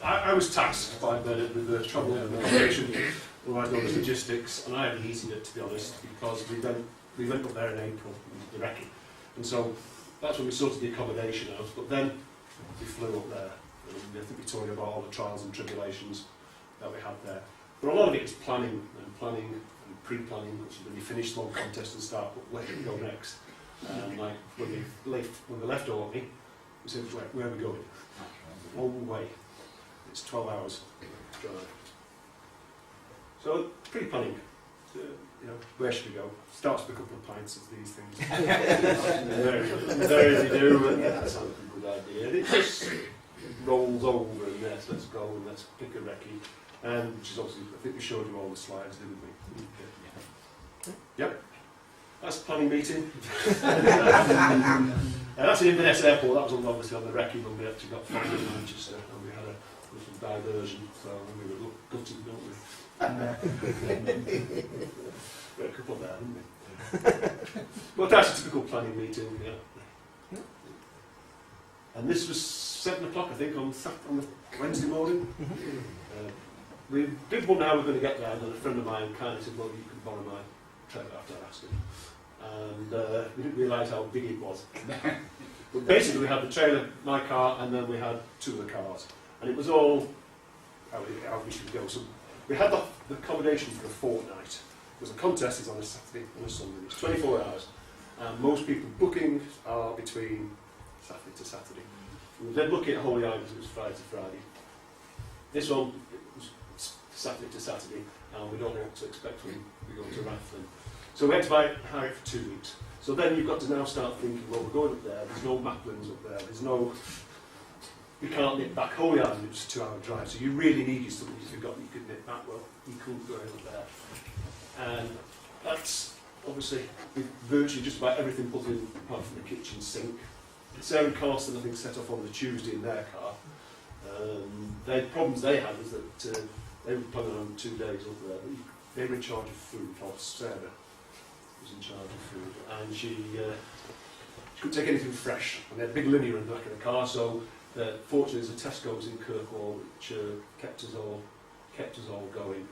I was tasked by Bernard with the travel and navigation, otherwise known as logistics, and I had the easy bit, to be honest, because we went up there in April, the recce, and so that's when we sorted the accommodation out. But then we flew up there, and I think we told you about all the trials and tribulations that we had there. But a lot of it is planning and pre-planning, which is when you finish one contest and start where do we go next. Like when we left Orkney, we said, where are we going? One way. It's 12 hours drive. So pre-planning, where should we go? Starts with a couple of pints of these things. Very easy to do, and yeah, that sounds like a good idea. And it just rolls over and let's go and let's pick a recce. Which is obviously, I think we showed you all the slides, didn't we? Yep. That's the planning meeting. That's in Inverness Airport. That was obviously on the recce when we actually got from Manchester, and we had a little diversion, so we were gutted, don't we? We had a couple there, didn't we? Well, that's a typical planning meeting, yeah. And this was 7 o'clock, I think, on the Wednesday morning. We did wonder how we were going to get there, and then a friend of mine kind of said, well, you can borrow my trailer after I asked him. And we didn't realise how big it was. But basically we had the trailer, my car, and then we had 2 other cars. And it was all how we should go. So we had the accommodation for a fortnight. Because the contest is on a Saturday and a Sunday. It's 24 hours. And most people booking are between Saturday to Saturday. We were then looking at Holy Island because it was Friday to Friday. This one was Saturday to Saturday, and we don't know what to expect when we go to Rathlin. So we had to buy it hire for 2 weeks. So then you've got to now start thinking, well, we're going up there, there's no Maplins up there, we can't nip back. Holy Island, it was a 2-hour drive, so you really needed something you forgot you could nip back. Well, you couldn't go up there. And that's obviously with virtually just about everything put in, apart from the kitchen sink. Sarah and Carson, I think, set off on the Tuesday in their car. The problems they had was that they were planning on 2 days up there. They were in charge of food, or Sarah was in charge of food, and she couldn't take anything fresh. And they had a big linear in the back of the car, so fortunately there's a Tesco's in Kirkwall which kept us all going.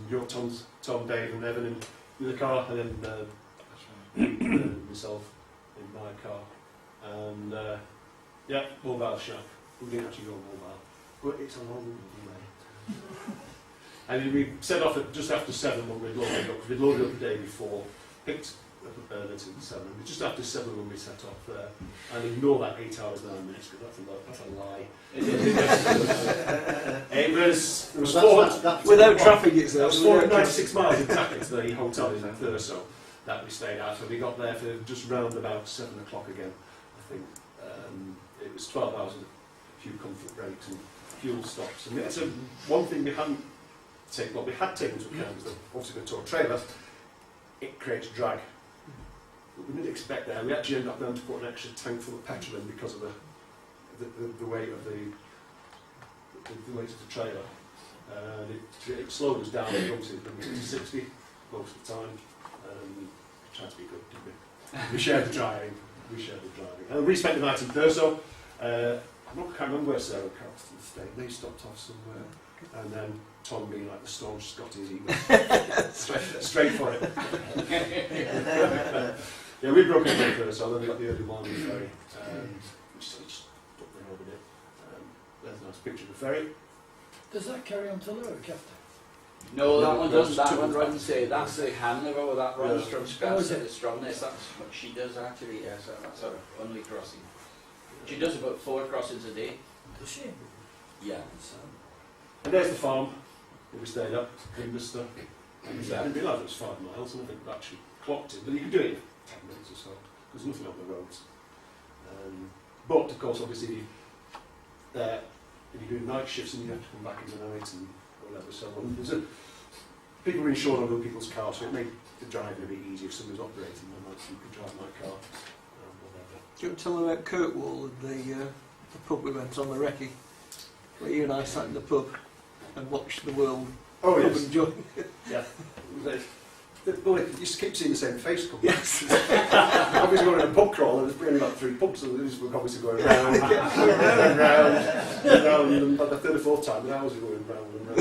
There was Tom, Dave and Evan in the car, and then myself in my car. And mobile shack. We didn't actually go mobile, but it's a long way. And we set off at just after 7 when we'd loaded up, because we'd loaded up the day before, picked up at Burnett at 7, just after 7 when we set off there. And ignore that 8 hours 9 minutes, because that's a lie. It was 400, without traffic, it's there. It was 496 miles exactly to the hotel in Thurso that we stayed at. So we got there for just round about 7 o'clock again, I think. It was 12 hours and a few comfort breaks and fuel stops. And it's one thing we hadn't taken, well, we had taken into account, was that obviously with tow trailers, it creates drag. But we didn't expect that. We actually ended up having to put an extra tank full of petrol in because of the weight of the weight of the trailer. And it slowed us down. Obviously, it brought us to 60 most of the time. We tried to be good, didn't we? We shared the driving. And we spent the night in Thurso. I can't remember where Sarah and Carlton stayed. They stopped off somewhere. And then Tom, being like the staunch Scottish, he went straight for it. Yeah, we broke into Thurso, then we got the early morning ferry. Just put there over there. There's a nice picture of the ferry. Does that carry on to Lerwick after? No, that one doesn't. That one runs. That's the Hanover. That runs from Scouse to Stromness. That's what she does actually. Yeah, so that's her only crossing. She does about 4 crossings a day. Does she? Yeah. And there's the farm where we stayed at in Worcester. I didn't realise it was 5 miles, and I think we actually clocked it. But you could do it in 10 minutes or so. There's nothing on the roads. But of course, obviously, if you're doing night shifts and you have to come back in the night and whatever, so people were insured on other people's cars, so it made the driving a bit easier if somebody was operating the night, so you could drive my car. Whatever. Do you want to tell them about Kirkwall, the pub we went on the recce, where you and I sat in the pub and watched the world Oh, yes. enjoy? Yeah. Well, you just keep seeing the same face come back. Yes. Obviously, we're in a pub crawl, and there's only about 3 pubs, so we're obviously going round and round and round, and by the 3rd or 4th time, the hours are going round and round.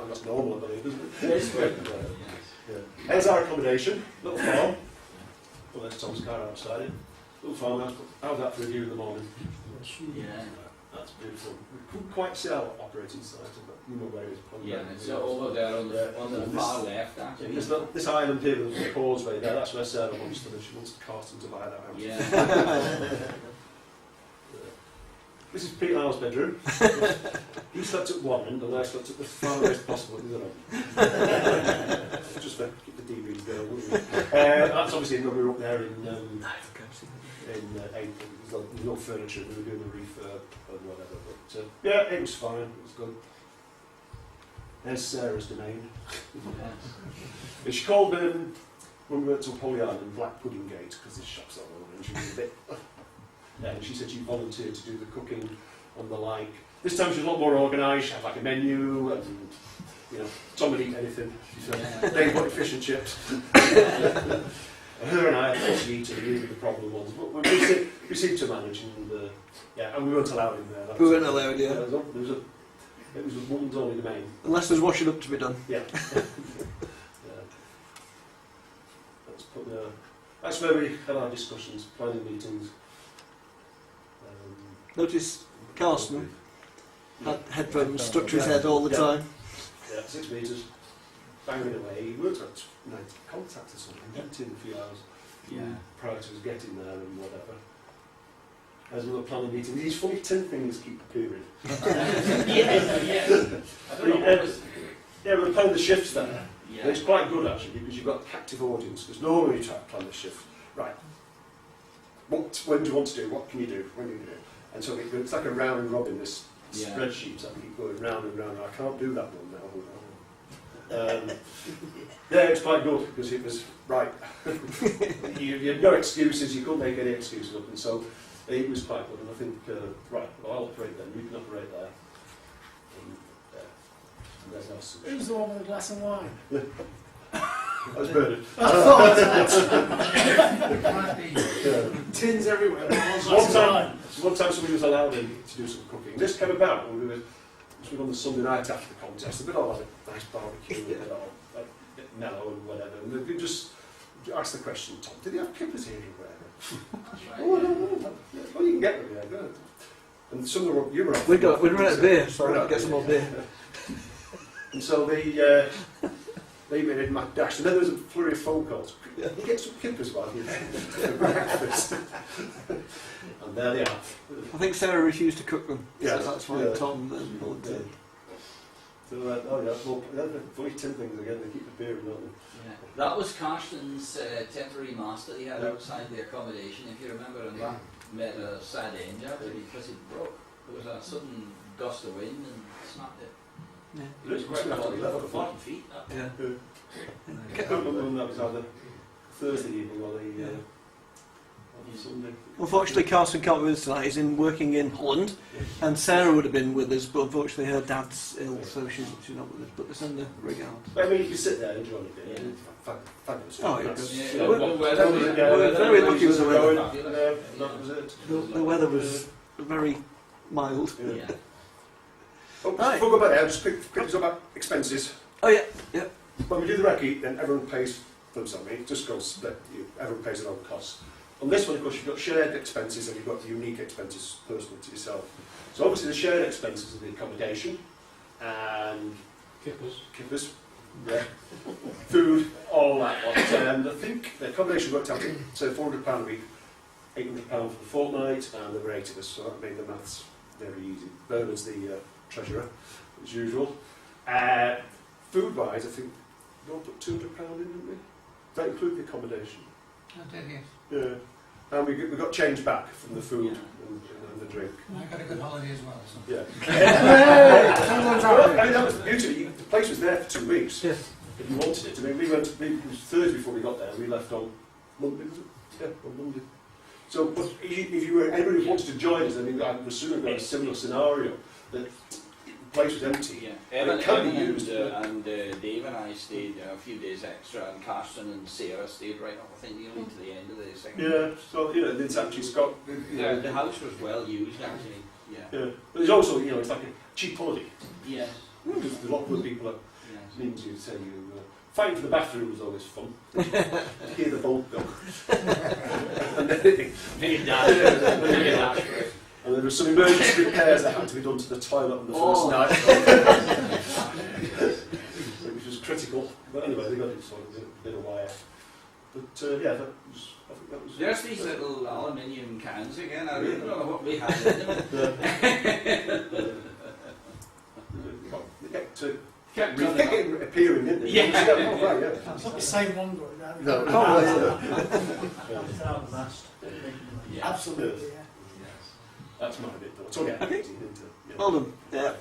That's normal, I believe, isn't it? It's good. Yeah. There's our accommodation, little farm. Well, there's Tom's car outside it. Little farmhouse. How's that for a view in the morning? Yeah. That's beautiful. We couldn't quite see our operating site, but you know where it is. Yeah, it's over there on the far left, actually. This island here, the causeway there, that's where Sarah wants to live. She wants Carson to buy that house. Yeah. This is Pete Lyle's bedroom. He slept at one end and I slept at the farthest possible at the other end. Just to keep the DVDs going, wouldn't we? That's obviously when we were up there in April. There's no furniture, we were doing the refurb and whatever. But yeah, it was fine, it was good. There's Sarah's domain. And she called when we went to Polly Island, Black Pudding Gate, because there's shops all over, and she was a bit. Yeah, and she said she volunteered to do the cooking and the like. This time she was a lot more organised. She had like a menu, and you know, Tom would eat anything. She said, Dave wanted fish and chips. Her and I had to eat, and we knew the problem was. But we seemed to manage, and yeah, and we weren't allowed in there. We weren't allowed, yeah. It was a woman's only domain. Unless there's washing up to be done. Yeah. That's where we had our discussions, planning meetings. Notice Carson had headphones stuck to his head all the time. Yeah, 6 metres, banging away. He worked at 90 contacts or something, didn't he, in a few hours prior to us getting there and whatever. As we were planning meetings, these funny tin things keep appearing. Yeah, we were planning the shifts there. Yeah. And it's quite good actually because you've got a captive audience. Because normally you try to plan the shift. Right. When do you want to do? What can you do? When do you do? And so it's like a round and robin, this spreadsheet. I keep going round and round. I can't do that one now. Yeah, it's quite good because it was right. you had no excuses. You couldn't make any excuses up, and so it was quite good. And I think right, well, I'll operate then. You can operate there. And there's our sushi. Who's the one with a glass of wine? I was Bernard. I thought tins everywhere. One time somebody was allowed in to do some cooking. This came about when we were on the Sunday night after the contest. They'd all had a nice barbecue and all, like, mellow and whatever. And they just asked the question, Tom, did he have kippers here or whatever? Oh, I don't know. Well, you can get them, yeah, go ahead. And some of them, you were off. We'd run out of beer, so we'd get some more beer. And so they made it Mac Dash, and then there was a flurry of phone calls. You get some kippers while you're for breakfast. And there they are. I think Sarah refused to cook them. Yeah, so that's why Tom then volunteered. So well, they're funny tin things again, they keep appearing, don't they? Yeah. That was Carson's temporary master he had outside the accommodation, if you remember, and that made a sad end out because it broke. There was a sudden gust of wind and snapped it. Yeah. It was quite about 40 feet. Yeah. I can't remember when that was either Thursday evening or the Sunday. Unfortunately, Carson can't be with us tonight. He's working in Holland, and Sarah would have been with us, but unfortunately her dad's ill, so she's not with us. But they send the rig out. But I mean, you can sit there and enjoy it. Yeah. Fabulous. Oh, yeah. We're very lucky with the weather. That was it. The weather was very mild. Yeah. Oh, right. Before we go back there, just quickly talk about expenses. Oh yeah, yeah. When we do the recce, then everyone pays for something. It just goes split. Everyone pays their own costs. On this one, of course, you've got shared expenses and you've got the unique expenses personal to yourself. So obviously the shared expenses are the accommodation and kippers, yeah, food, all that lot. And I think the accommodation worked out to say £400 a week, £800 for the fortnight, and there were 8 of us, so that made the maths very easy. Bernard's the treasurer, as usual. Food-wise, I think we all put £200 in, didn't we? Does that include the accommodation? I did, yes. Yeah. And we got change back from the food and the drink. I got a good holiday as well. So. Yeah. I mean, that was the beauty. The place was there for 2 weeks. Yes. If you wanted it. I mean, it was Thursday before we got there. We left on Monday, was it? Yeah, on Monday. So, but if you were anybody who wanted to join us, I mean, I was assuming we had a similar scenario that place was empty. Yeah, And Evan, it can be Evan used. and Dave and I stayed a few days extra, and Carsten and Sarah stayed right up, I think, nearly to the end of the second. Yeah, so you know, it's actually got. Yeah, the house was well used actually. Yeah. Yeah, but it's also, you know, it's like a cheap holiday. Yes. Because a lot of people that Yes. means you say you fighting for the bathroom was always fun. To hear the bolt go. And then Very dark. and there were some emergency repairs that had to be done to the toilet on the first night. Which was critical. But anyway, they got it sorted, a bit of wire. But yeah, that was, I think that was. There's these little aluminium cans again. I really don't know what we had in them. They get to Kept they running kept up. appearing, didn't they? Yeah. Oh, right, yeah. It's not the same one going down. No. Yeah. Absolutely, yeah. That's my bit though. It's all getting Okay. into, yeah. Well done. Yeah.